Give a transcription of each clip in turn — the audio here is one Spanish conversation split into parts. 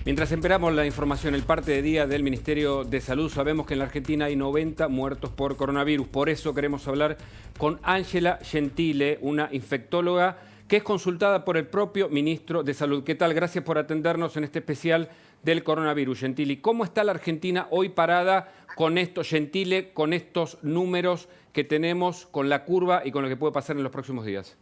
Mientras esperamos la información, el parte de día del Ministerio de Salud, sabemos que en la Argentina hay 90 muertos por coronavirus. Por eso queremos hablar con Ángela Gentile, una infectóloga que es consultada por el propio Ministro de Salud. ¿Qué tal? Gracias por atendernos en este especial del coronavirus, Gentile. ¿Cómo está la Argentina hoy parada con esto, Gentile, con estos números que tenemos, con la curva y con lo que puede pasar en los próximos días?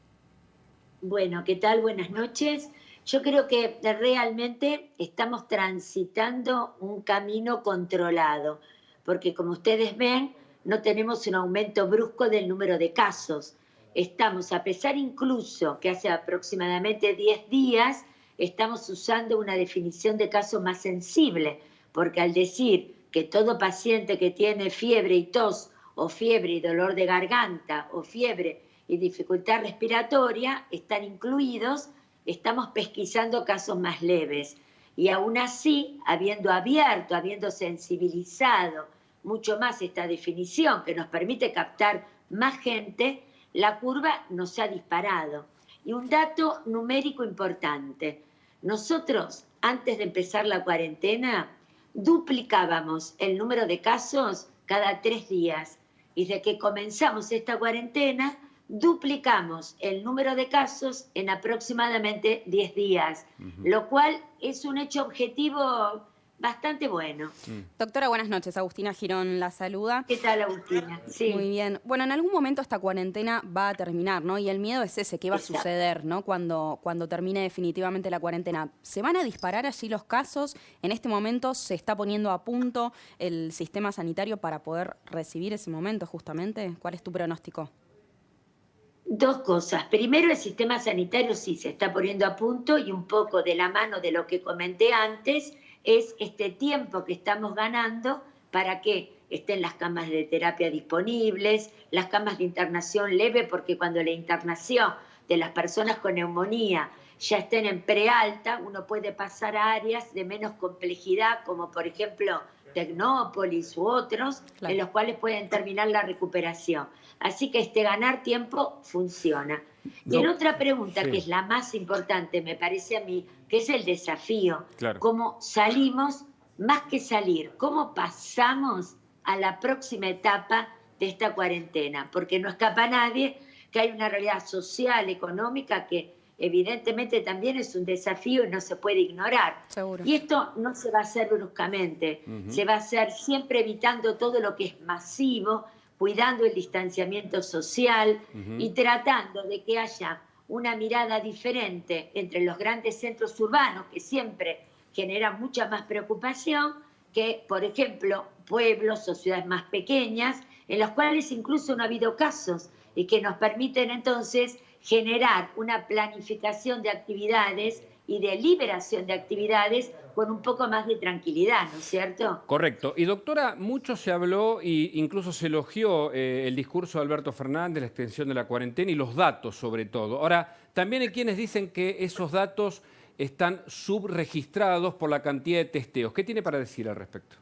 Bueno, ¿qué tal? Buenas noches. Yo creo que realmente estamos transitando un camino controlado, porque como ustedes ven, no tenemos un aumento brusco del número de casos. Estamos, a pesar incluso que hace aproximadamente 10 días, estamos usando una definición de caso más sensible, porque al decir que todo paciente que tiene fiebre y tos, o fiebre y dolor de garganta, o fiebre y dificultad respiratoria, están incluidos, estamos pesquisando casos más leves. Y aún así, habiendo abierto, habiendo sensibilizado mucho más esta definición que nos permite captar más gente, la curva nos ha disparado. Y un dato numérico importante. Nosotros, antes de empezar la cuarentena, duplicábamos el número de casos cada 3 días. Y desde que comenzamos esta cuarentena, duplicamos el número de casos en aproximadamente 10 días, lo cual es un hecho objetivo bastante bueno. Doctora, buenas noches. Agustina Girón la saluda. ¿Qué tal, Agustina? Sí. Muy bien. Bueno, en algún momento esta cuarentena va a terminar, ¿no? Y el miedo es ese, ¿qué va a suceder, ¿no? Cuando termine definitivamente la cuarentena. ¿Se van a disparar allí los casos? En este momento se está poniendo a punto el sistema sanitario para poder recibir ese momento, justamente. ¿Cuál es tu pronóstico? Dos cosas. Primero, el sistema sanitario sí se está poniendo a punto y un poco de la mano de lo que comenté antes es este tiempo que estamos ganando para que estén las camas de terapia disponibles, las camas de internación leve, porque cuando la internación de las personas con neumonía ya estén en prealta, uno puede pasar a áreas de menos complejidad, como por ejemplo Tecnópolis u otros, claro, en los cuales pueden terminar la recuperación. Así que ganar tiempo funciona. Y en otra pregunta, sí, que es la más importante, me parece a mí, que es el desafío. Claro. ¿Cómo salimos, más que salir, cómo pasamos a la próxima etapa de esta cuarentena? Porque no escapa a nadie que hay una realidad social, económica, que evidentemente también es un desafío y no se puede ignorar. Seguro. Y esto no se va a hacer bruscamente, se va a hacer siempre evitando todo lo que es masivo, cuidando el distanciamiento social y tratando de que haya una mirada diferente entre los grandes centros urbanos, que siempre generan mucha más preocupación, que, por ejemplo, pueblos o ciudades más pequeñas, en los cuales incluso no ha habido casos y que nos permiten entonces generar una planificación de actividades y de liberación de actividades con un poco más de tranquilidad, ¿no es cierto? Correcto. Y doctora, mucho se habló e incluso se elogió el discurso de Alberto Fernández, la extensión de la cuarentena y los datos sobre todo. Ahora, también hay quienes dicen que esos datos están subregistrados por la cantidad de testeos. ¿Qué tiene para decir al respecto?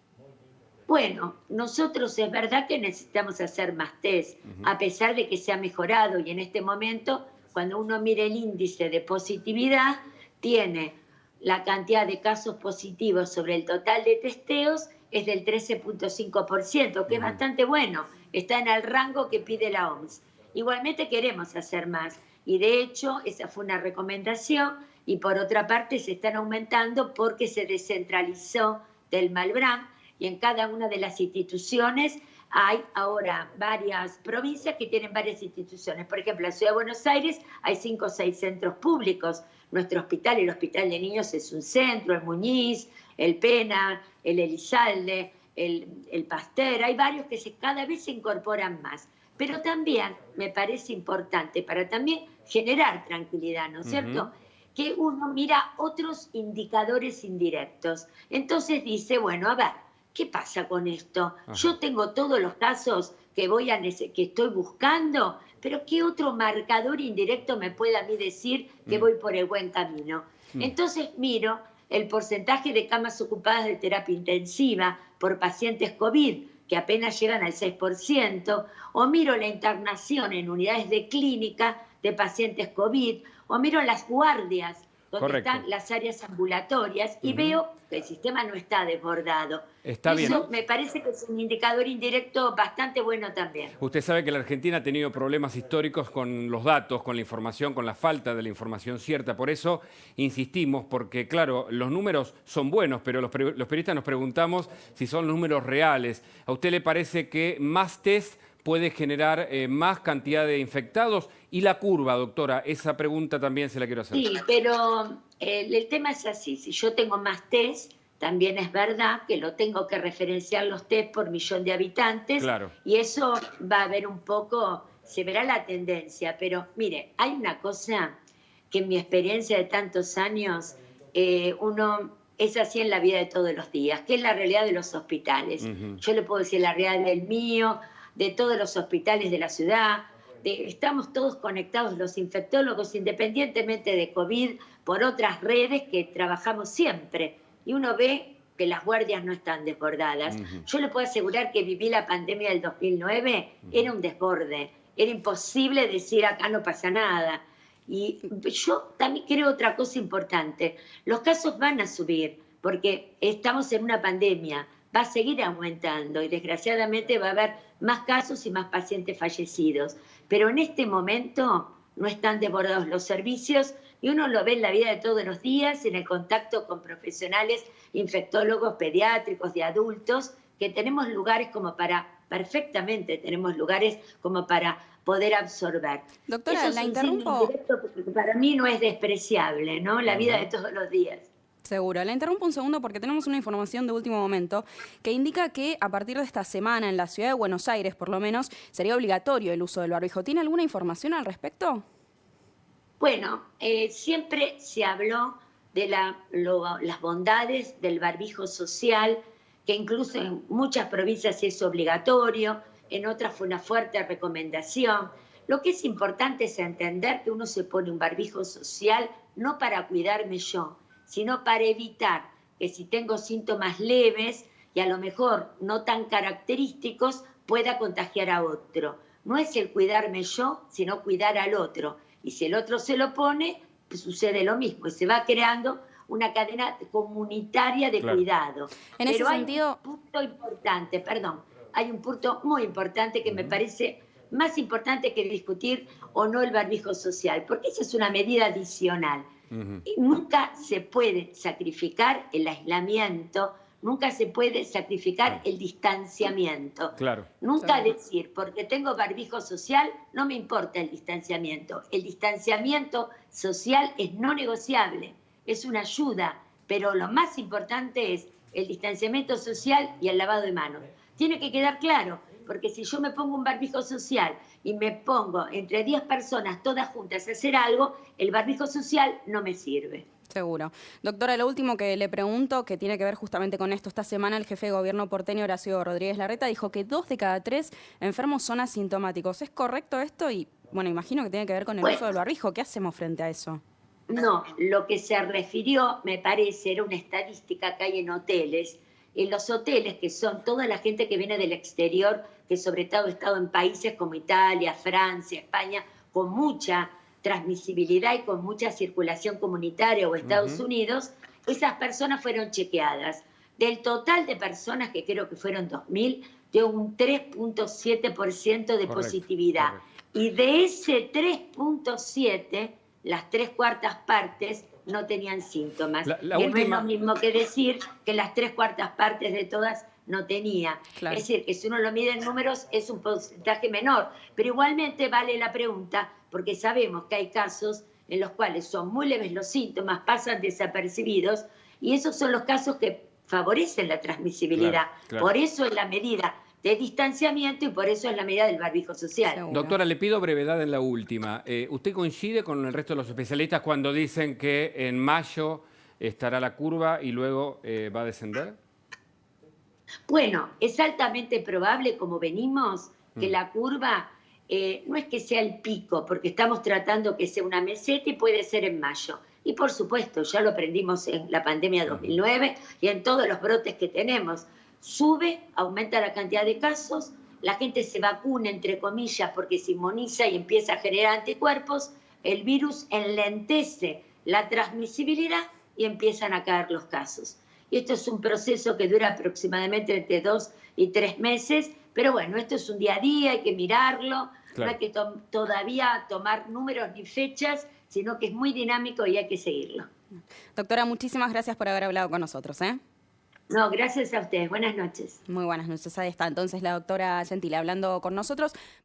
Bueno, nosotros es verdad que necesitamos hacer más test, a pesar de que se ha mejorado y en este momento, cuando uno mira el índice de positividad, tiene la cantidad de casos positivos sobre el total de testeos es del 13.5%, que es bastante bueno, está en el rango que pide la OMS. Igualmente queremos hacer más y de hecho esa fue una recomendación y por otra parte se están aumentando porque se descentralizó del Malbrán y en cada una de las instituciones hay ahora varias provincias que tienen varias instituciones. Por ejemplo, en la Ciudad de Buenos Aires hay 5 o 6 centros públicos. Nuestro hospital, el Hospital de Niños, es un centro, el Muñiz, el Pena, el Elizalde, el Pasteur. Hay varios que cada vez se incorporan más. Pero también me parece importante para también generar tranquilidad, ¿no es cierto?, que uno mira otros indicadores indirectos. Entonces dice, bueno, a ver, ¿qué pasa con esto? Yo tengo todos los casos que estoy buscando, pero ¿qué otro marcador indirecto me puede a mí decir que voy por el buen camino? Entonces miro el porcentaje de camas ocupadas de terapia intensiva por pacientes COVID, que apenas llegan al 6%, o miro la internación en unidades de clínica de pacientes COVID, o miro las guardias donde Correcto. están las áreas ambulatorias, y veo que el sistema no está desbordado. Está bien. Eso me parece que es un indicador indirecto bastante bueno también. Usted sabe que la Argentina ha tenido problemas históricos con los datos, con la información, con la falta de la información cierta. Por eso insistimos, porque claro, los números son buenos, pero los periodistas nos preguntamos si son números reales. ¿A usted le parece que más test puede generar más cantidad de infectados? Y la curva, doctora, esa pregunta también se la quiero hacer. Sí, pero el tema es así. Si yo tengo más test, también es verdad que lo tengo que referenciar los test por millón de habitantes. Claro. Y eso va a haber un poco, se verá la tendencia. Pero mire, hay una cosa que en mi experiencia de tantos años, uno es así en la vida de todos los días, que es la realidad de los hospitales. Yo le puedo decir la realidad del mío, de todos los hospitales de la ciudad. Estamos todos conectados los infectólogos, independientemente de COVID, por otras redes que trabajamos siempre. Y uno ve que las guardias no están desbordadas. Yo le puedo asegurar que viví la pandemia del 2009, era un desborde. Era imposible decir acá no pasa nada. Y yo también creo otra cosa importante. Los casos van a subir porque estamos en una pandemia. Va a seguir aumentando y desgraciadamente va a haber más casos y más pacientes fallecidos. Pero en este momento no están desbordados los servicios y uno lo ve en la vida de todos los días, en el contacto con profesionales, infectólogos, pediátricos, de adultos, que tenemos lugares como para, perfectamente tenemos lugares como para poder absorber. Doctora, Eso la es un interrumpo. signo indirecto porque para mí no es despreciable, ¿no? La vida de todos los días. Seguro. La interrumpo un segundo porque tenemos una información de último momento que indica que a partir de esta semana en la ciudad de Buenos Aires, por lo menos, sería obligatorio el uso del barbijo. ¿Tiene alguna información al respecto? Bueno, siempre se habló de las bondades del barbijo social, que incluso en muchas provincias es obligatorio, en otras fue una fuerte recomendación. Lo que es importante es entender que uno se pone un barbijo social no para cuidarme yo, sino para evitar que si tengo síntomas leves y a lo mejor no tan característicos, pueda contagiar a otro. No es el cuidarme yo, sino cuidar al otro. Y si el otro se lo pone, pues sucede lo mismo. Y se va creando una cadena comunitaria de cuidado. En ese sentido, hay un punto importante, hay un punto muy importante que me parece más importante que discutir o no el barbijo social, porque esa es una medida adicional. Y nunca se puede sacrificar el aislamiento, nunca se puede sacrificar el distanciamiento. Claro. Nunca decir, porque tengo barbijo social, no me importa el distanciamiento. El distanciamiento social es no negociable, es una ayuda, pero lo más importante es el distanciamiento social y el lavado de manos. Tiene que quedar claro, porque si yo me pongo un barbijo social y me pongo entre 10 personas todas juntas a hacer algo, el barbijo social no me sirve. Seguro. Doctora, lo último que le pregunto, que tiene que ver justamente con esto. Esta semana el jefe de gobierno porteño, Horacio Rodríguez Larreta, dijo que 2 de cada 3 enfermos son asintomáticos. ¿Es correcto esto? Y bueno, imagino que tiene que ver con el uso del barbijo. ¿Qué hacemos frente a eso? No, lo que se refirió, me parece, era una estadística que hay en hoteles. En los hoteles, que son toda la gente que viene del exterior, que sobre todo ha estado en países como Italia, Francia, España, con mucha transmisibilidad y con mucha circulación comunitaria, o Estados Unidos, esas personas fueron chequeadas. Del total de personas, que creo que fueron 2.000, dio un 3.7% de positividad. Y de ese 3.7, las 3/4 partes no tenían síntomas. Y no es lo mismo que decir que las 3/4 partes de todas no tenía. Claro. Es decir, que si uno lo mide en números es un porcentaje menor, pero igualmente vale la pregunta, porque sabemos que hay casos en los cuales son muy leves los síntomas, pasan desapercibidos, y esos son los casos que favorecen la transmisibilidad. Claro. Por eso es la medida de distanciamiento y por eso es la medida del barbijo social. Seguro. Doctora, le pido brevedad en la última. ¿Usted coincide con el resto de los especialistas cuando dicen que en mayo estará la curva y luego va a descender? Bueno, es altamente probable, como venimos, que la curva no es que sea el pico, porque estamos tratando que sea una meseta y puede ser en mayo. Y por supuesto, ya lo aprendimos en la pandemia 2009 y en todos los brotes que tenemos. Sube, aumenta la cantidad de casos, la gente se vacuna, entre comillas, porque se inmuniza y empieza a generar anticuerpos, el virus enlentece la transmisibilidad y empiezan a caer los casos. Y esto es un proceso que dura aproximadamente entre 2 y 3 meses, pero bueno, esto es un día a día, hay que mirarlo, no hay que todavía tomar números ni fechas, sino que es muy dinámico y hay que seguirlo. Doctora, muchísimas gracias por haber hablado con nosotros, ¿eh? No, gracias a ustedes. Buenas noches. Muy buenas noches. Ahí está entonces la doctora Gentile hablando con nosotros.